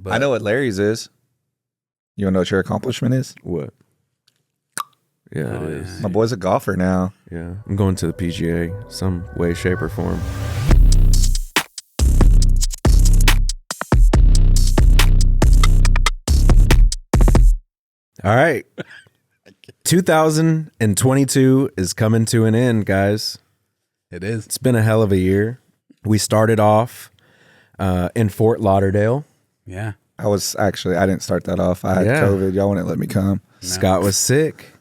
But I know what Larry's is. You want to know what your accomplishment is? What? Yeah, it is. My boy's a golfer now. Yeah, I'm going to the PGA, some way, shape, or form. All right. 2022 is coming to an end, guys. it is. It's been a hell of a year. We started off in Fort Lauderdale. Yeah. I didn't start that off. I had COVID. Y'all wouldn't let me come. No. Scott was sick.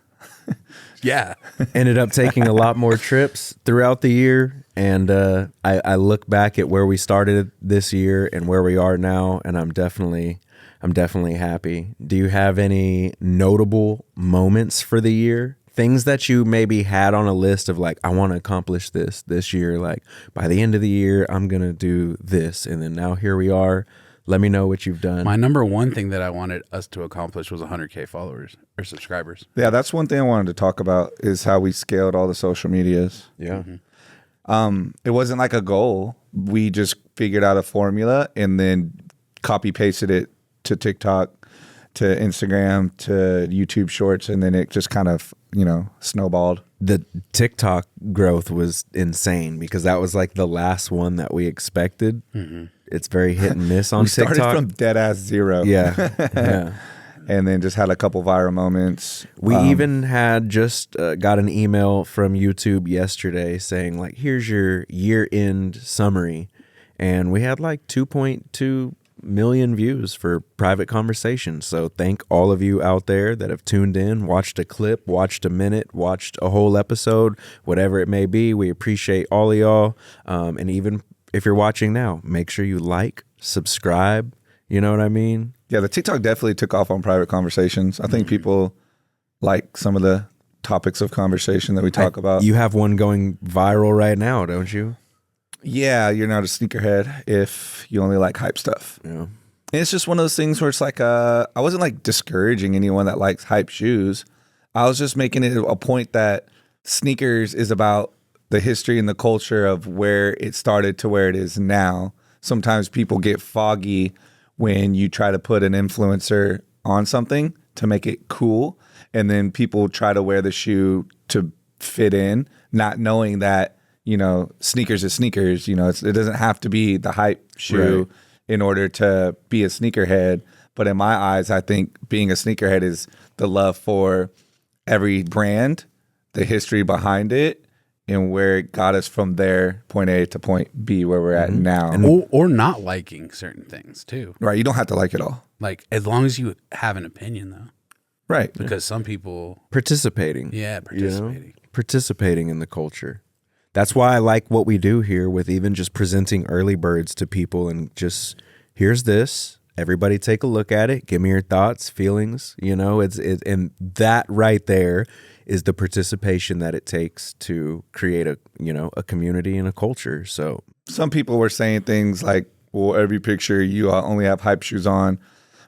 Yeah. Ended up taking a lot more trips throughout the year. And I look back at where we started this year and where we are now, and I'm definitely happy. Do you have any notable moments for the year? Things that you maybe had on a list of like, I want to accomplish this year. Like by the end of the year, I'm going to do this. And then now here we are. Let me know what you've done. My number one thing that I wanted us to accomplish was 100K followers or subscribers. Yeah, that's one thing I wanted to talk about is how we scaled all the social medias. Yeah. It wasn't like a goal. We just figured out a formula and then copy pasted it to TikTok, to Instagram, to YouTube Shorts, and then it just kind of, snowballed. The TikTok growth was insane because that was like the last one that we expected. Mm-hmm. It's very hit and miss on TikTok. We started from dead ass zero. Yeah. Yeah. And then just had a couple viral moments. We even had just got an email from YouTube yesterday saying like, here's your year-end summary. And we had like 2.2 million views for private conversations. So thank all of you out there that have tuned in, watched a clip, watched a minute, watched a whole episode, whatever it may be. We appreciate all of y'all. And even if you're watching now, make sure you like, subscribe. You know what I mean? Yeah, the TikTok definitely took off on private conversations. I think people like some of the topics of conversation that we talk about. You have one going viral right now, don't you? Yeah, you're not a sneakerhead if you only like hype stuff. Yeah. And it's just one of those things where it's like, I wasn't like discouraging anyone that likes hype shoes. I was just making it a point that sneakers is about the history and the culture of where it started to where it is now. Sometimes people get foggy when you try to put an influencer on something to make it cool. And then people try to wear the shoe to fit in, not knowing that, sneakers is sneakers. It doesn't have to be the hype shoe in order to be a sneakerhead. But in my eyes, I think being a sneakerhead is the love for every brand, the history behind it, and where it got us from there, point A to point B, where we're at now. Or not liking certain things too. Right. You don't have to like it all. Like as long as you have an opinion though. Right. Because some people participating. Yeah, participating. Participating in the culture. That's why I like what we do here with even just presenting early birds to people and just here's this. Everybody take a look at it. Give me your thoughts, feelings, and that right there is the participation that it takes to create a community and a culture. So some people were saying things like, well, every picture you only have hype shoes on.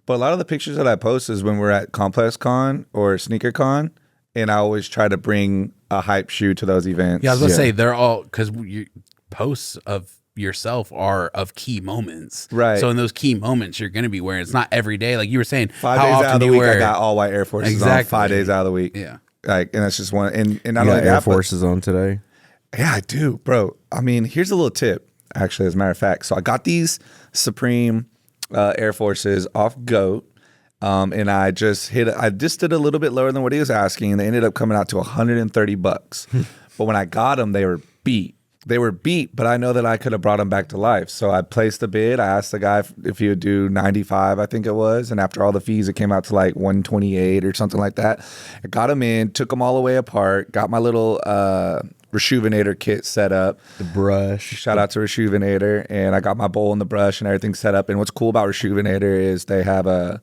But a lot of the pictures that I post is when we're at Complex Con or Sneaker Con, and I always try to bring a hype shoe to those events. Yeah, I was gonna say they're all because posts of yourself are of key moments. Right. So in those key moments, you're going to be wearing. It's not every day. Like you were saying, 5 days out of the week, I got all white Air Forces on 5 days out of the week. Yeah. And that's just one. And not you only got that, Air Forces on today. Yeah, I do, bro. I mean, here's a little tip, actually, as a matter of fact. So I got these Supreme Air Forces off GOAT. And I just did a little bit lower than what he was asking, and they ended up coming out to $130. But when I got them, they were beat. They were beat, but I know that I could have brought them back to life. So I placed a bid. I asked the guy if he would do 95, I think it was. And after all the fees, it came out to like 128 or something like that. I got them in, took them all the way apart, got my little Rejuvenator kit set up. The brush. Shout out to Rejuvenator. And I got my bowl and the brush and everything set up. And what's cool about Rejuvenator is they have a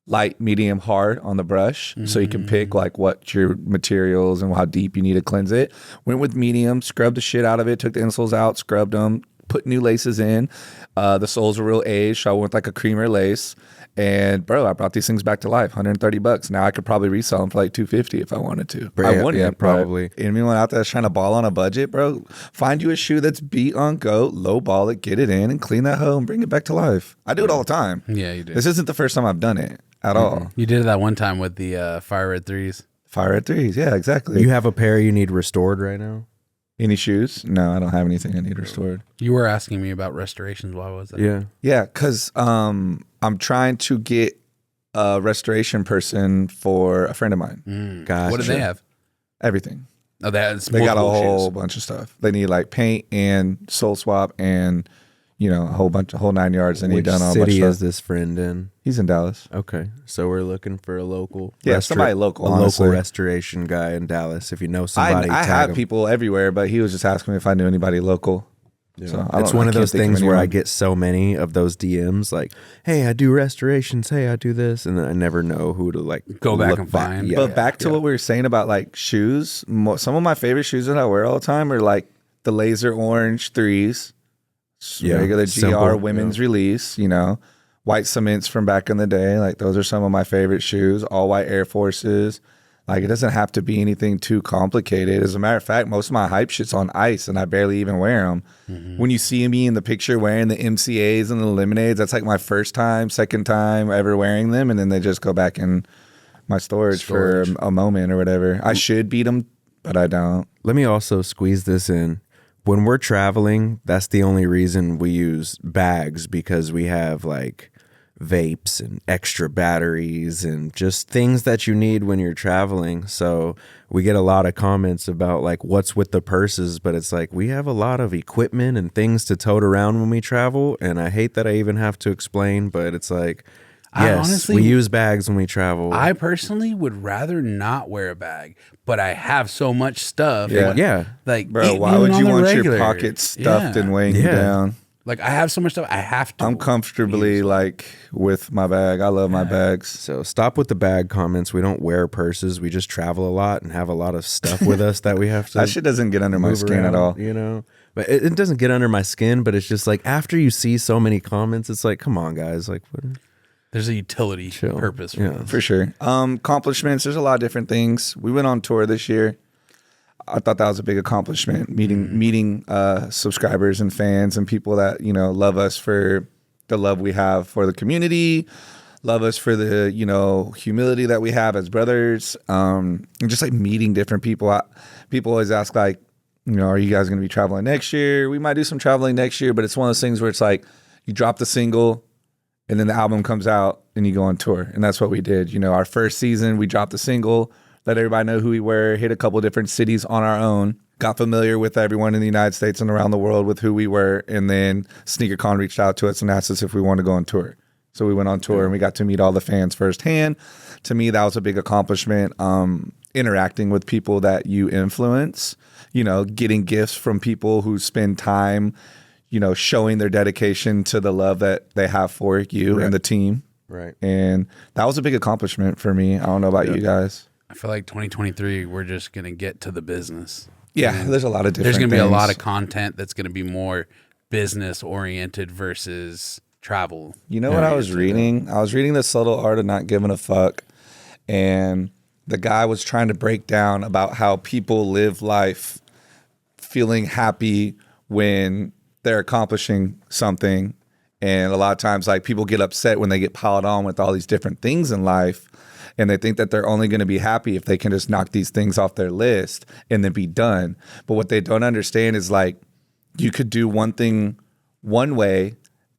light, medium, hard on the brush. So you can pick like what your materials and how deep you need to cleanse it. Went with medium, scrubbed the shit out of it, took the insoles out, scrubbed them, put new laces in. The soles were real aged, so I went with like a creamer lace. And bro, I brought these things back to life. $130. Now I could probably resell them for like $250 if I wanted to. I wouldn't, yeah, probably. But anyone out there that's trying to ball on a budget, bro, find you a shoe that's beat on goat, low ball it, get it in, and clean that hoe and bring it back to life. I do it all the time. Yeah, you do. This isn't the first time I've done it at all. You did it that one time with the fire red threes. Fire at threes, yeah, exactly. You have a pair you need restored right now? Any shoes? No, I don't have anything I need restored. You were asking me about restorations. Why was that? Yeah. Yeah, because I'm trying to get a restoration person for a friend of mine. Gotcha. What do they have? Everything. Oh, that's They got a whole shoes. bunch of stuff. They need like paint and sole swap and a whole 9 yards. They need Which done all a bunch city of is stuff. this friend in? He's in Dallas. Okay, so we're looking for a local, Yeah, somebody local, a honestly. local restoration guy in Dallas. If you know somebody, I tag have him. people everywhere, but he was just asking me if I knew anybody local. Yeah. So It's one I of can't those think things where I anyone. get so many of those DMs, like, "Hey, I do restorations. Hey, I do this," and then I never know who to like Go back look and find. Yeah, But yeah, back to yeah. what we were saying about like shoes, some of my favorite shoes that I wear all the time are like the laser orange threes, Yeah, regular GR simple, women's release, white cements from back in the day. Like those are some of my favorite shoes, all white Air Forces. Like it doesn't have to be anything too complicated. As a matter of fact, most of my hype shit's on ice and I barely even wear them. When you see me in the picture wearing the MCAs and the lemonades, that's like my first time, second time ever wearing them. And then they just go back in my storage. for a moment or whatever. I should beat them, but I don't. Let me also squeeze this in. When we're traveling, that's the only reason we use bags, because we have like vapes and extra batteries and just things that you need when you're traveling. So we get a lot of comments about like what's with the purses, but it's like we have a lot of equipment and things to tote around when we travel. And I hate that I even have to explain, but it's like, yes, honestly- we use bags when we travel. I personally would rather not wear a bag, but I have so much stuff. Yeah. yeah. Like, Bro, why even would on you the want regular. your pockets stuffed Yeah. and weighing you Yeah. down? Like, I have so much stuff. I have to. I'm comfortably like with my bag. I love my bags. So stop with the bag comments. We don't wear purses. We just travel a lot and have a lot of stuff with us that we have to. That shit doesn't get under my move skin at around, all. You know, but it doesn't get under my skin. But it's just like after you see so many comments, it's like, come on, guys, like, what? There's a utility Chill. purpose for Yeah. this. For sure. Accomplishments. There's a lot of different things. We went on tour this year. I thought that was a big accomplishment. Meeting subscribers and fans and people that love us for the love we have for the community, love us for the humility that we have as brothers, and just like meeting different people. People always ask like, are you guys going to be traveling next year? We might do some traveling next year, but it's one of those things where it's like you drop the single. And then the album comes out and you go on tour. And that's what we did. Our first season, we dropped a single, let everybody know who we were, hit a couple different cities on our own, got familiar with everyone in the United States and around the world with who we were. And then SneakerCon reached out to us and asked us if we wanted to go on tour. So we went on tour and we got to meet all the fans firsthand. To me, that was a big accomplishment. Interacting with people that you influence, getting gifts from people who spend time showing their dedication to the love that they have for you and the team. Right. And that was a big accomplishment for me. I don't know about you guys. I feel like 2023, we're just going to get to the business. Yeah, there's a lot of different There's going to be a things. lot of content that's going to be more business oriented versus travel. You know what I was reading? I was reading The Subtle Art of Not Giving a Fuck. And the guy was trying to break down about how people live life feeling happy when they're accomplishing something. And a lot of times, like, people get upset when they get piled on with all these different things in life. And they think that they're only going to be happy if they can just knock these things off their list and then be done. But what they don't understand is, like, you could do one thing one way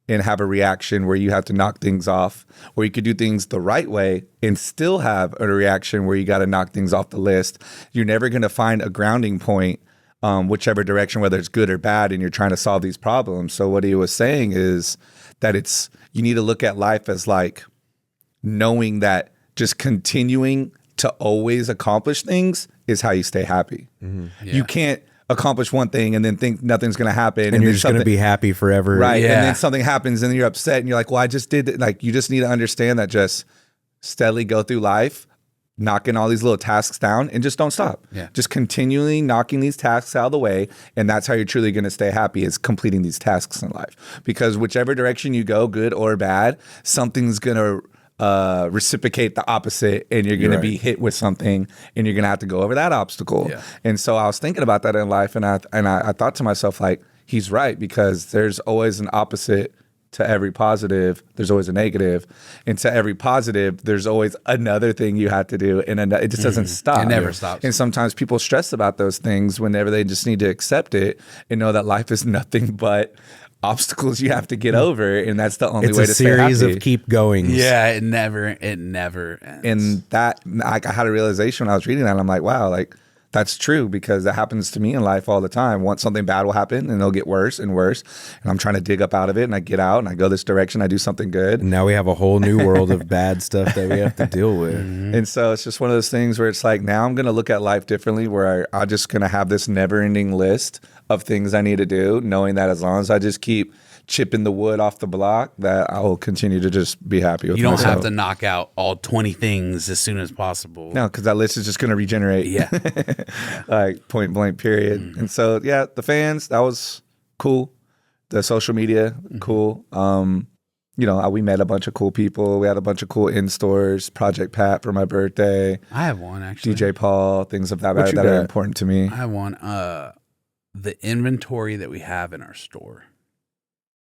and have a reaction where you have to knock things off, or you could do things the right way and still have a reaction where you got to knock things off the list. You're never going to find a grounding point, whichever direction, whether it's good or bad, and you're trying to solve these problems. So what he was saying is that you need to look at life as like knowing that just continuing to always accomplish things is how you stay happy. Yeah. You can't accomplish one thing and then think nothing's going to happen. And you're then just going to something- be happy forever. Right. Yeah. And then something happens and then you're upset and you're like, well, I just did it. Like, you just need to understand that just steadily go through life knocking all these little tasks down and just don't stop. Yeah. Just continually knocking these tasks out of the way. And that's how you're truly going to stay happy, is completing these tasks in life. Because whichever direction you go, good or bad, something's going to reciprocate the opposite, and you're going to be hit with something, and you're going to have to go over that obstacle. Yeah. And so I was thinking about that in life, and I thought to myself, like, he's right, because there's always an opposite to every positive. There's always a negative, and to every positive, there's always another thing you have to do, and it just doesn't stop. It never stops. And sometimes people stress about those things whenever they just need to accept it and know that life is nothing but obstacles you have to get over, and that's the only It's way a to stay series happy. of keep goings. Yeah, it never ends. And that, I had a realization when I was reading that. I'm like, wow, like that's true, because that happens to me in life all the time. Once something bad will happen, and it'll get worse and worse, and I'm trying to dig up out of it, and I get out and I go this direction, I do something good. And now we have a whole new world of bad stuff that we have to deal with. And so it's just one of those things where it's like, now I'm going to look at life differently, where I'm just going to have this never ending list of things I need to do, knowing that as long as I just keep chipping the wood off the block, that I will continue to just be happy with You don't myself. have to knock out all 20 things as soon as possible. No, because that list is just going to regenerate. Yeah. Like point blank period. And so, yeah, the fans, that was cool. The social media, cool. You know, we met a bunch of cool people. We had a bunch of cool in-stores. Project Pat for my birthday. I have one, actually. DJ Paul, things of that What you that are got? important to me. I have one. The inventory that we have in our store.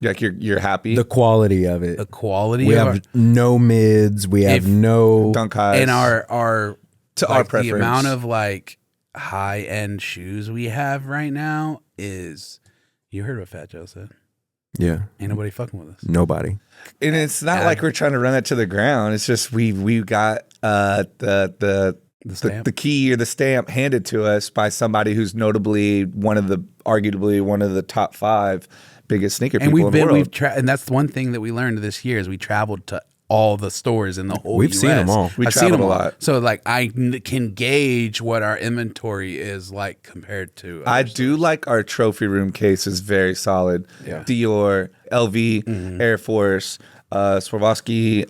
Like you're happy. The quality of it. The quality We of have no mids. We have If- no. Dunk highs. and our to like, our the preference. amount of like high end shoes we have right now is, you heard what Fat Joe said. Yeah. Ain't nobody fucking with us. Nobody. And it's not like we're trying to run that to the ground. It's just we got the stamp? the key or the stamp handed to us by somebody who's notably arguably one of the top 5 biggest sneaker And people in the world. and that's one thing that we learned this year is we traveled to all the stores in the whole We've US. seen them all. We I've seen traveled them a all. lot. So like can gauge what our inventory is like compared to I others. do like our trophy room case is very solid. Yeah. Dior, LV, Air Force, Swarovski,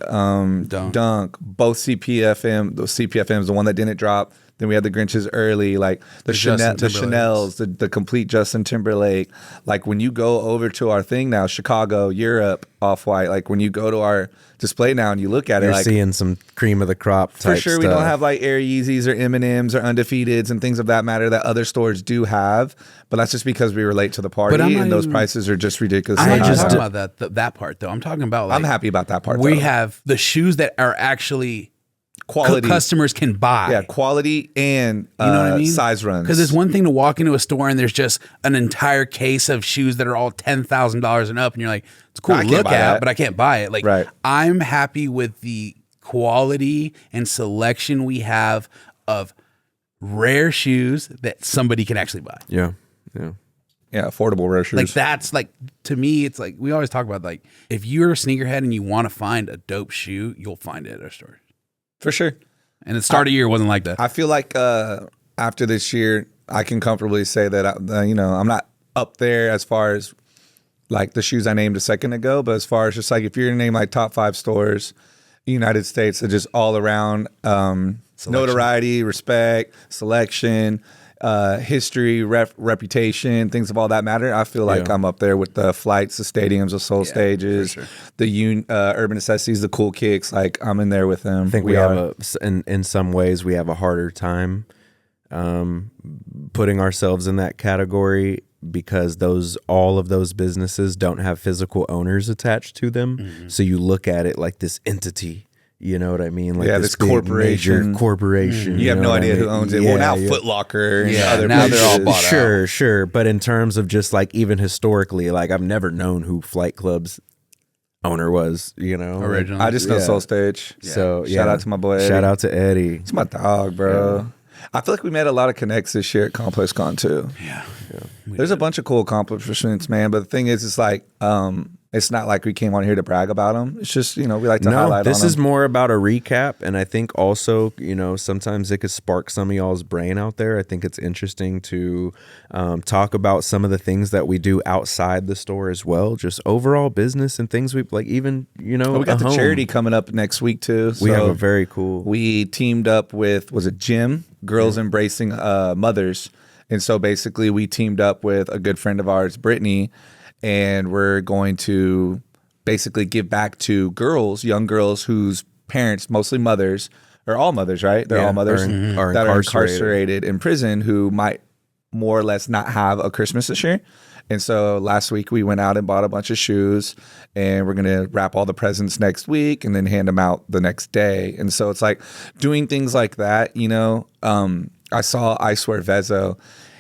Dunk, both CPFM. The CPFMs, the one that didn't drop. Then we had the Grinches early, like the Justin Chanel's, the complete Justin Timberlake. Like when you go over to our thing now, Chicago, Europe, Off-White. Like when you go to our display now and you look at it, You're like seeing some cream of the crop type for sure, stuff. we don't have like Air Yeezys or M&Ms or Undefeateds and things of that matter that other stores do have. But that's just because we relate to the party, I'm not and those even- prices are just ridiculous. I'm not just talking do- about that part though. I'm talking about like I'm happy about that part. we though. have the shoes that are actually quality, customers can buy. yeah, quality and You know what I mean? size runs. Because it's one thing to walk into a store and there's just an entire case of shoes that are all $10,000 and up, and you're like, it's cool I to can't look buy at, that. but I can't buy it. Like, Right. I'm happy with the quality and selection we have of rare shoes that somebody can actually buy. Yeah. Yeah. yeah, affordable rare shoes. Like that's like, to me, it's like we always talk about, like, if you're a sneakerhead and you want to find a dope shoe, you'll find it at our store. for sure. And the start of the year wasn't like that. I feel like after this year, I can comfortably say that I'm not up there as far as like the shoes I named a second ago, but as far as just like if you're to name like top 5 stores, in the United States, are just all around notoriety, respect, selection, history, reputation, things of all that matter. I feel like Yeah. I'm up there with the Flights, the Stadiums, the Soul Stages, the Urban Necessities, the Cool Kicks. Like I'm in there with them. I think we have in some ways we have a harder time putting ourselves in that category because all of those businesses don't have physical owners attached to them. Mm-hmm. So you look at it like this entity. You know what I mean? Like Yeah, this big, corporation. major corporation. You have know no what I idea who mean? owns it. Well, now yeah. Foot Locker and Yeah, other now they're all places. bought out. Sure. But in terms of just like even historically, like I've never known who Flight Club's owner was, you know? Like, Originally. I just know Yeah. Soul Stage. So Shout out to my boy Eddie. Shout out to Eddie. It's my dog, bro. I feel like we made a lot of connects this year at Complex Con too. Yeah. There's a bunch of cool accomplishments, man. But the thing is, it's like It's not like we came on here to brag about them. It's just, we like to highlight this on is them. more about a recap, and I think also, sometimes it could spark some of y'all's brain out there. I think it's interesting to talk about some of the things that we do outside the store as well, just overall business and things we like. Even we got the charity coming up next week too. We have a very cool. We teamed up with Jim Girls Embracing Mothers, and so basically we teamed up with a good friend of ours, Brittany. And we're going to basically give back to young girls whose parents, mostly mothers, or all mothers, right? They're all mothers are that are incarcerated in prison who might more or less not have a Christmas this year. And so last week we went out and bought a bunch of shoes, and we're going to wrap all the presents next week and then hand them out the next day. And so it's like doing things like that, I saw I Swear Vezo.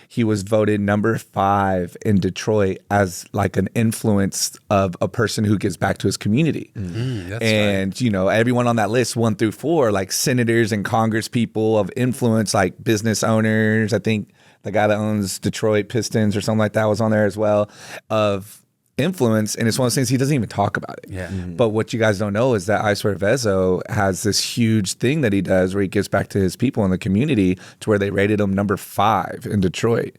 He was voted number 5 in Detroit as like an influence of a person who gives back to his community. And, everyone on that list 1 through 4, like senators and Congress people of influence, like business owners. I think the guy that owns Detroit Pistons or something like that was on there as well, of influence. And it's one of those things he doesn't even talk about it. Yeah. But what you guys don't know is that I Swear Vezo has this huge thing that he does where he gives back to his people in the community, to where they rated him number 5 in Detroit.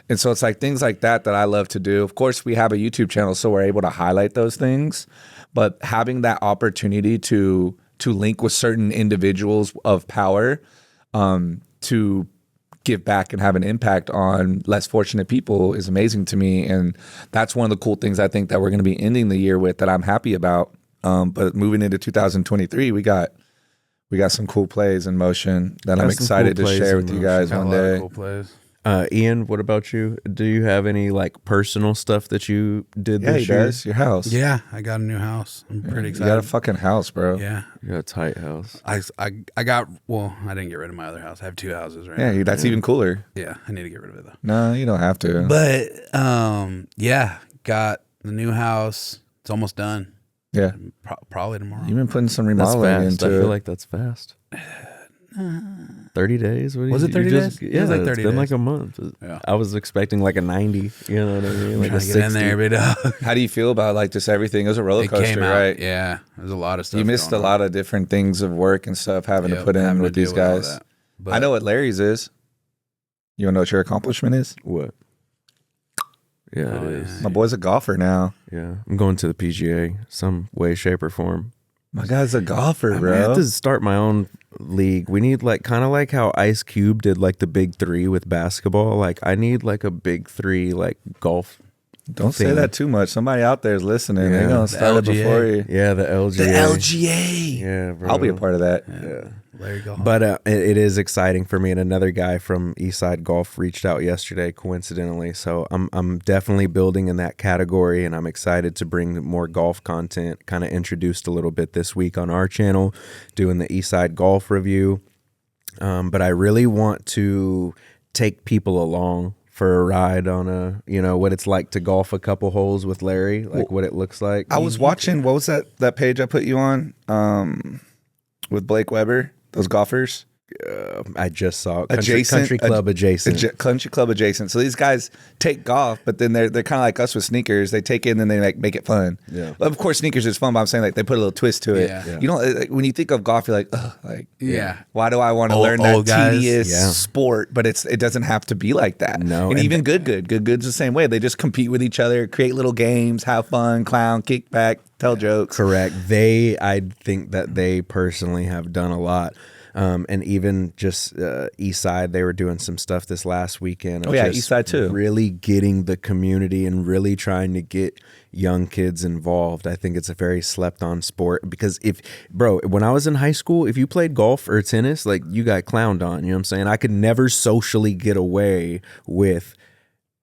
And so it's like things like that I love to do. Of course, we have a YouTube channel, so we're able to highlight those things. But having that opportunity to link with certain individuals of power, to give back and have an impact on less fortunate people is amazing to me. And that's one of the cool things I think that we're going to be ending the year with, that I'm happy about. But moving into 2023, we got some cool plays in motion that I'm excited to share with you guys one day. Cool plays. Ian, what about you? Do you have any like personal stuff that you did Yeah, this he year? does. Your house. Yeah, I got a new house. I'm pretty You excited. got a fucking house, bro. Yeah. You got a tight house. I got, I didn't get rid of my other house. I have 2 houses right Yeah, now. that's even cooler. Yeah, I need to get rid of it though. No, you don't have to. But yeah, got the new house. It's almost done. Yeah. Probably tomorrow. You've been putting some That's remodeling fast. into I feel it. like that's fast. 30 days? What Was it 30 days? Yeah, It was like 30 it's been like days. a month. Yeah. I was expecting like a 90. You know what I mean? Like Trying a to 60. get in there, but How do you feel about like just everything? It was a roller it coaster, came out. right? Yeah, there's a lot of stuff. You missed a going on. lot of different things of work and stuff having to Yep, put in having to with these deal with all guys. that. But I know what Larry's is. You wanna know what your accomplishment is? What? Yeah, Oh, it is. My boy's a golfer now. Yeah. I'm going to the PGA some way, shape, or form. My guy's a golfer, I have bro. to start my own league. We need like kind of like how Ice Cube did like the big 3 with basketball. Like I need like a big 3 like golf. Don't say thing. that too much. Somebody out there is listening. They're Yeah. gonna The start it LGA. before you. Yeah, the LGA. The LGA. Yeah, bro. I'll be a part of that. Yeah. Larry go. But it is exciting for me, and another guy from Eastside Golf reached out yesterday, coincidentally. So I'm definitely building in that category, and I'm excited to bring more golf content. Kind of introduced a little bit this week on our channel, doing the Eastside Golf review. But I really want to take people along for a ride on what it's like to golf a couple holes with Larry, like what it looks like. I was watching, what was that page I put you on? With Blake Weber, those golfers. I just saw Adjacent- country club adjacent. Country club adjacent. So these guys take golf, but then they're kind of like us with sneakers. They take it and then they like make it fun. Yeah. Of course, sneakers is fun, but I'm saying like they put a little twist to it. Yeah. You know, like, when you think of golf, you're like, ugh, like, Yeah. why do I want to Old- learn that old guys. tedious Yeah. sport? But it doesn't have to be like that. No, and and even good's the same way. They just compete with each other, create little games, have fun, clown, kick back, tell jokes. Correct. I think that they personally have done a lot. And even just East Side, they were doing some stuff this last weekend. Oh, yeah, just East Side too. Really getting the community and really trying to get young kids involved. I think it's a very slept on sport because when I was in high school, if you played golf or tennis, like you got clowned on, you know what I'm saying? I could never socially get away with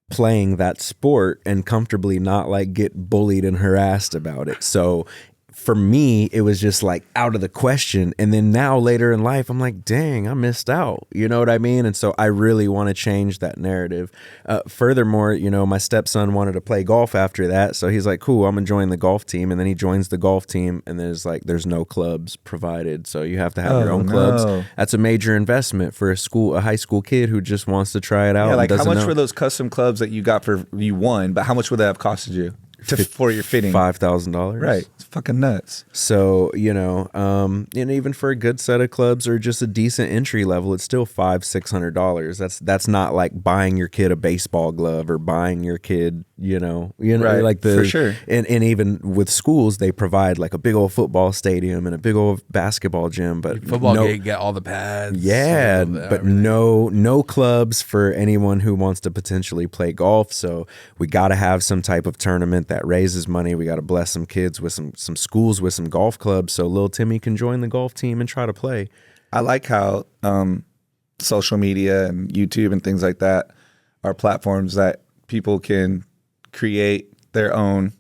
playing that sport and comfortably not like get bullied and harassed about it. So for me, it was just like out of the question. And then now later in life, I'm like, dang, I missed out. You know what I mean? And so I really want to change that narrative. Furthermore, my stepson wanted to play golf after that. So he's like, cool, I'm going to join the golf team. And then he joins the golf team and there's no clubs provided. So you have to have your own clubs. no. That's a major investment for a high school kid who just wants to try it out. Yeah, and like how doesn't much know. were those custom clubs that you got you won, but how much would that have costed you? for your fitting. $5,000. Right. It's fucking nuts. So, and even for a good set of clubs or just a decent entry level, it's still $500-$600. That's not like buying your kid a baseball glove or buying your kid, Right, like for sure. And even with schools, they provide like a big old football stadium and a big old basketball gym, but Football get all the pads. yeah, all the- but everything. no clubs for anyone who wants to potentially play golf. So we got to have some type of tournament that raises money. We got to bless some kids with some schools with some golf clubs so little Timmy can join the golf team and try to play. I like how social media and YouTube and things like that are platforms that people can create their own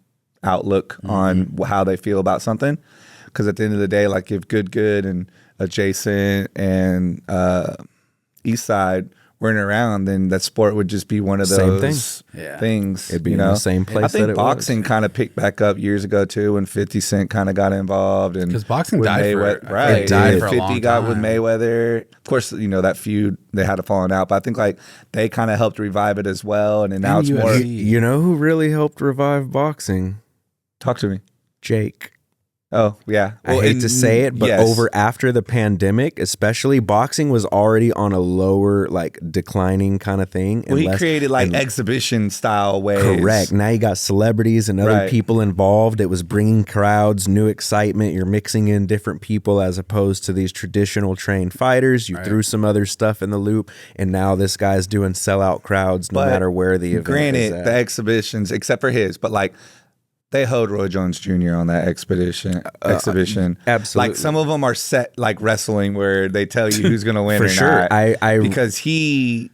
outlook on how they feel about something. Because at the end of the day, like if Good and Adjacent and East Side weren't around, then that sport would just be one of Same those thing. Yeah. things. It'd be in the same place I think that it boxing kind of picked back up years ago too, when 50 Cent kind of got involved, and 'Cause boxing with died for- Mayweather, I feel right? like died for a 50 long got with time. Mayweather. Of course, that feud they had to falling out, but I think like they kind of helped revive it as well, and then now And it's more. UFC. You know who really helped revive boxing? Talk to me. Jake. Oh yeah, I hate to say it, but yes. after the pandemic, especially, boxing was already on a lower, like declining kind of thing. Well, he unless- created like and- exhibition style ways. Correct. Now you got celebrities and other Right. people involved. It was bringing crowds, new excitement. You're mixing in different people as opposed to these traditional trained fighters. You threw some other stuff in the loop, and now this guy's doing sellout crowds no But matter where the event is Granted, at. the exhibitions, except for his, but like they hoed Roy Jones Jr. on that exhibition. absolutely. Like some of them are set like wrestling, where they tell you who's going to win For or sure. not. I because he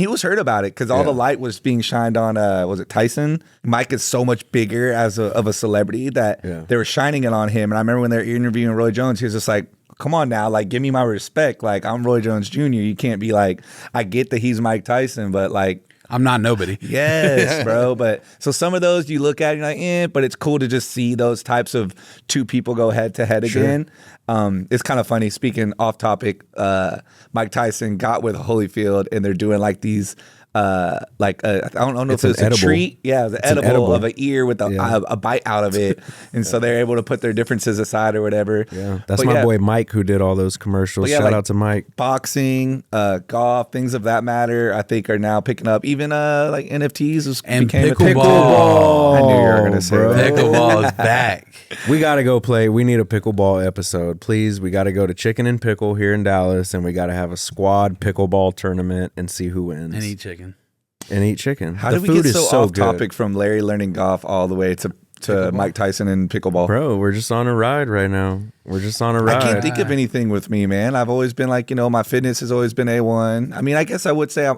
was hurt about it because all the light was being shined on. Was it Tyson? Mike is so much bigger of a celebrity that they were shining it on him. And I remember when they were interviewing Roy Jones, he was just like, come on now, like give me my respect. Like I'm Roy Jones Jr. You can't be like, I get that he's Mike Tyson, but like. I'm not nobody. Yes, bro. But so some of those you look at, you're like, but it's cool to just see those types of two people go head to head again. It's kind of funny. Speaking off topic, Mike Tyson got with Holyfield, and they're doing like these. I don't know It's if it's an a edible. treat. Yeah, the an edible, edible. of an ear with a bite out of it. And so they're able to put their differences aside or whatever. Yeah, that's But my yeah, boy Mike who did all those commercials. But yeah, Shout like- out to Mike. boxing, golf, things of that matter, I think are now picking up. Even like NFTs And became a pickleball. thing. I knew you were going to say bro. that. Pickleball is back. We got to go play. We need a pickleball episode, please. We got to go to Chicken and Pickle here in Dallas, and we got to have a squad pickleball tournament and see who wins. And eat chicken. And eat chicken. How The did we food get is so off good. topic from Larry learning golf all the way to Mike Tyson and pickleball? Bro, we're just on a ride right now. We're just on a ride. I can't think of anything with me, man. I've always been like, my fitness has always been A1. I mean, I guess I would say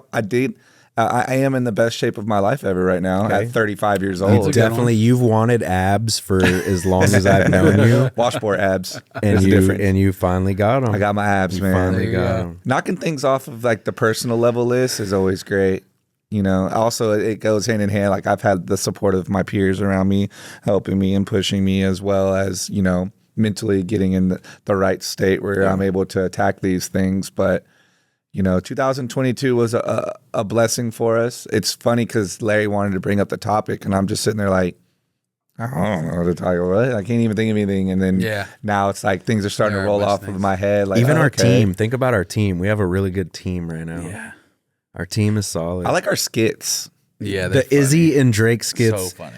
I am in the best shape of my life ever right now at 35 years That's old. a good Definitely, you've wanted abs for as long as I've known you, Washboard abs. and It's different. you finally got them. I got my abs, man. Finally There you got go. them. Knocking things off of like the personal level list is always great. Also it goes hand in hand. Like I've had the support of my peers around me, helping me and pushing me, as well as, mentally getting in the right state where I'm able to attack these things. But, 2022 was a blessing for us. It's funny because Larry wanted to bring up the topic, and I'm just sitting there like, I don't know what to talk about. I can't even think of anything. And then now it's like things are starting There to are roll best off things. of my head. Like Even our okay. team. Think about our team. We have a really good team right now. Yeah. Our team is solid. I like our skits. Yeah. they're the Izzy and Drake so skits. funny.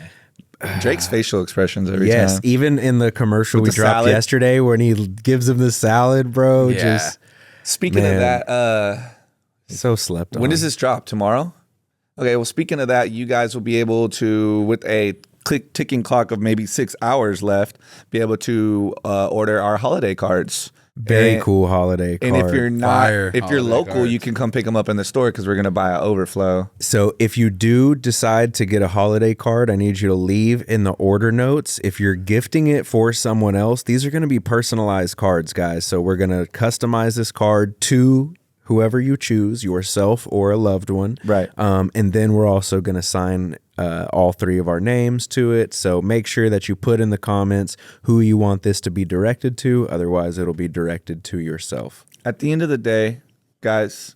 Drake's facial expressions every Yes, time. even in the commercial With we the dropped salad. yesterday when he gives him the salad, bro. Yeah. Just Speaking Man. of that, so slept on. when does this drop? Tomorrow? Okay, well, speaking of that, you guys will be able to, with a ticking clock of maybe 6 hours left, be able to order our holiday cards. Very And- cool holiday card. And if you're not, Fire if you're holiday local, cards. you can come pick them up in the store because we're gonna buy an overflow. So if you do decide to get a holiday card, I need you to leave in the order notes. If you're gifting it for someone else, these are going to be personalized cards, guys. So we're going to customize this card to whoever you choose, yourself or a loved one. Right. And then we're also going to sign all three of our names to it. So make sure that you put in the comments who you want this to be directed to. Otherwise, it'll be directed to yourself. At the end of the day, guys,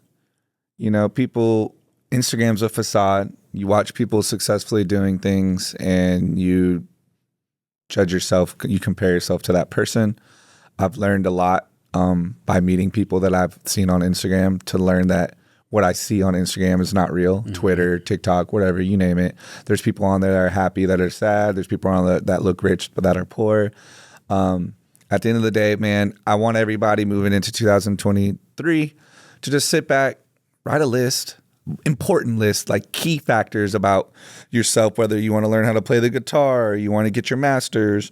people Instagram's a facade. You watch people successfully doing things and you judge yourself, you compare yourself to that person. I've learned a lot by meeting people that I've seen on Instagram to learn that what I see on Instagram is not real. Twitter, TikTok, whatever, you name it. There's people on there that are happy, that are sad. There's people on there that look rich, but that are poor. At the end of the day, man, I want everybody moving into 2023 to just sit back, write a list, important list, like key factors about yourself, whether you want to learn how to play the guitar, you want to get your master's,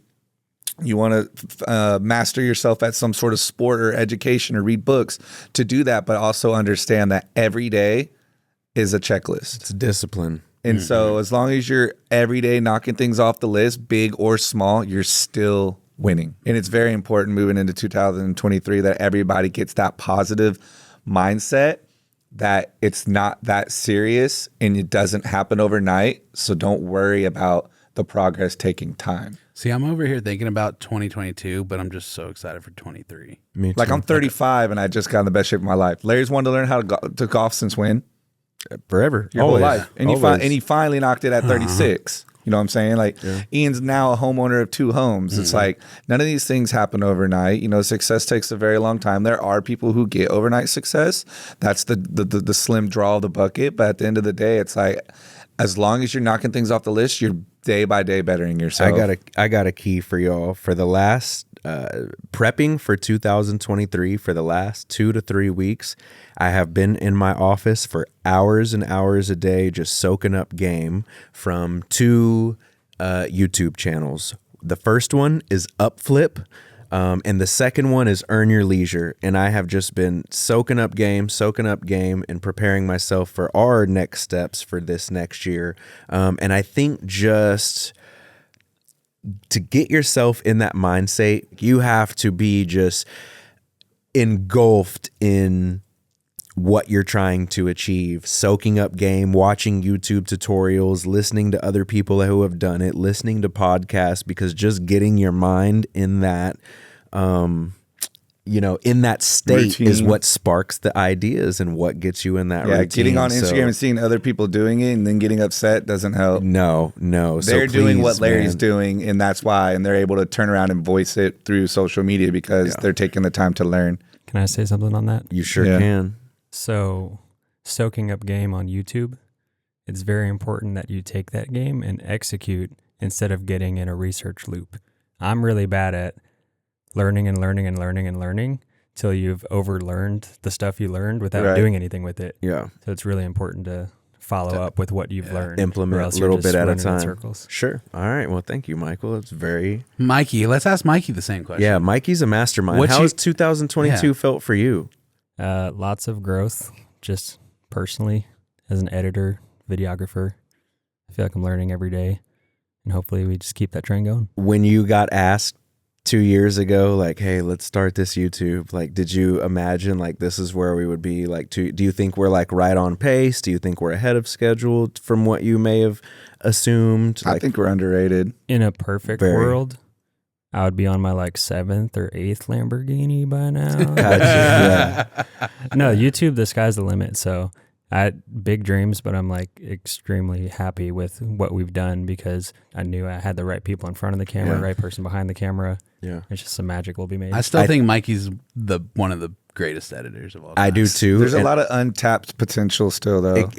you want to master yourself at some sort of sport or education or read books, to do that, but also understand that every day is a checklist. It's discipline. And so as long as you're every day knocking things off the list, big or small, you're still winning. And it's very important moving into 2023 that everybody gets that positive mindset, that it's not that serious and it doesn't happen overnight. So don't worry about the progress taking time. See, I'm over here thinking about 2022, but I'm just so excited for 23. Me too. Like I'm 35 and I just got in the best shape of my life. Larry's wanted to learn how to golf since when? Forever. Your Always. whole life. And he finally knocked it at 36. You know what I'm saying? Like Ian's now a homeowner of 2 homes. It's like none of these things happen overnight. You know, success takes a very long time. There are people who get overnight success. That's the slim draw of the bucket. But at the end of the day, it's like as long as you're knocking things off the list, you're day by day bettering yourself. I got a key for y'all. For the last prepping for 2023, for the last 2 to 3 weeks, I have been in my office for hours and hours a day, just soaking up game from 2 YouTube channels. The first one is Upflip, and the second one is Earn Your Leisure. And I have just been soaking up game, and preparing myself for our next steps for this next year. And I think just to get yourself in that mindset, you have to be just engulfed in what you're trying to achieve, soaking up game, watching YouTube tutorials, listening to other people who have done it, listening to podcasts, because just getting your mind in that, in that state routine is what sparks the ideas and what gets you in that routine. Getting on Instagram and seeing other people doing it and then getting upset doesn't help. No. They're doing what Larry's doing, and that's why, and they're able to turn around and voice it through social media because they're taking the time to learn. Can I say something on that? You sure can. So, soaking up game on YouTube, it's very important that you take that game and execute instead of getting in a research loop. I'm really bad at learning till you've overlearned the stuff you learned without doing anything with it. Yeah. So it's really important to follow up with what you've learned. Implement a little bit at a time. Sure. All right. Well, thank you, Michael. It's very... Mikey, let's ask Mikey the same question. Yeah, Mikey's a mastermind. How has 2022 felt for you? Lots of growth, just personally, as an editor, videographer. I feel like I'm learning every day, and hopefully we just keep that trend going. When you got asked 2 years ago, like, hey, let's start this YouTube, like, did you imagine, like, this is where we would be? Like, do you think we're, like, right on pace? Do you think we're ahead of schedule from what you may have assumed? I think we're underrated. In a perfect world, I would be on my, like, 7th or 8th Lamborghini by now. No, YouTube, the sky's the limit, so I had big dreams, but I'm like extremely happy with what we've done because I knew I had the right people in front of the camera, right person behind the camera. Yeah. It's just some magic will be made. I still think Mikey's one of the greatest editors of all time. I do too. There's a lot of untapped potential still though.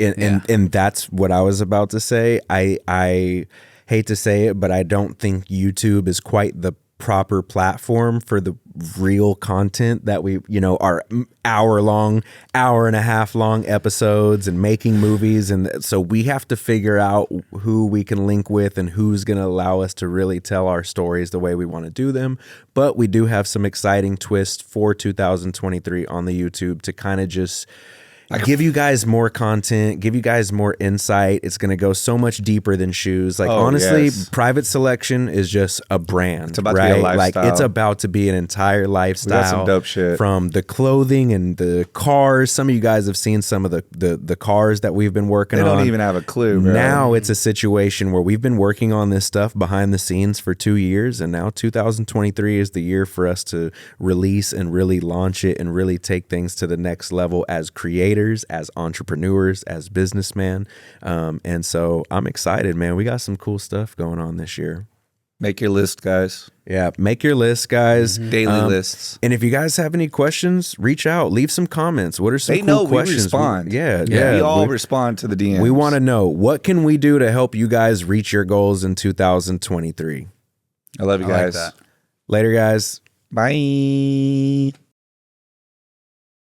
And that's what I was about to say. I hate to say it, but I don't think YouTube is quite the proper platform for the real content that we, our hour and a half long episodes and making movies. And so we have to figure out who we can link with and who's going to allow us to really tell our stories the way we want to do them. But we do have some exciting twists for 2023 on the YouTube to kind of just give you guys more content, give you guys more insight. It's going to go so much deeper than shoes. Like, honestly, Private Selection is just a brand. It's about to be a lifestyle. Like, it's about to be an entire lifestyle. We got some dope shit. From the clothing and the cars. Some of you guys have seen some of the cars that we've been working on. They don't even have a clue, bro. Now it's a situation where we've been working on this stuff behind the scenes for 2 years, and now 2023 is the year for us to release and really launch it and really take things to the next level as creators creators, as entrepreneurs, as businessmen. And so I'm excited, man. We got some cool stuff going on this year. Make your list, guys. Yeah, make your list, guys. Daily lists. And if you guys have any questions, reach out, leave some comments. What are some They cool know questions? we respond. Yeah. We all respond to the DMs. We want to know, what can we do to help you guys reach your goals in 2023? I love you I like guys. that. Later, guys. Bye.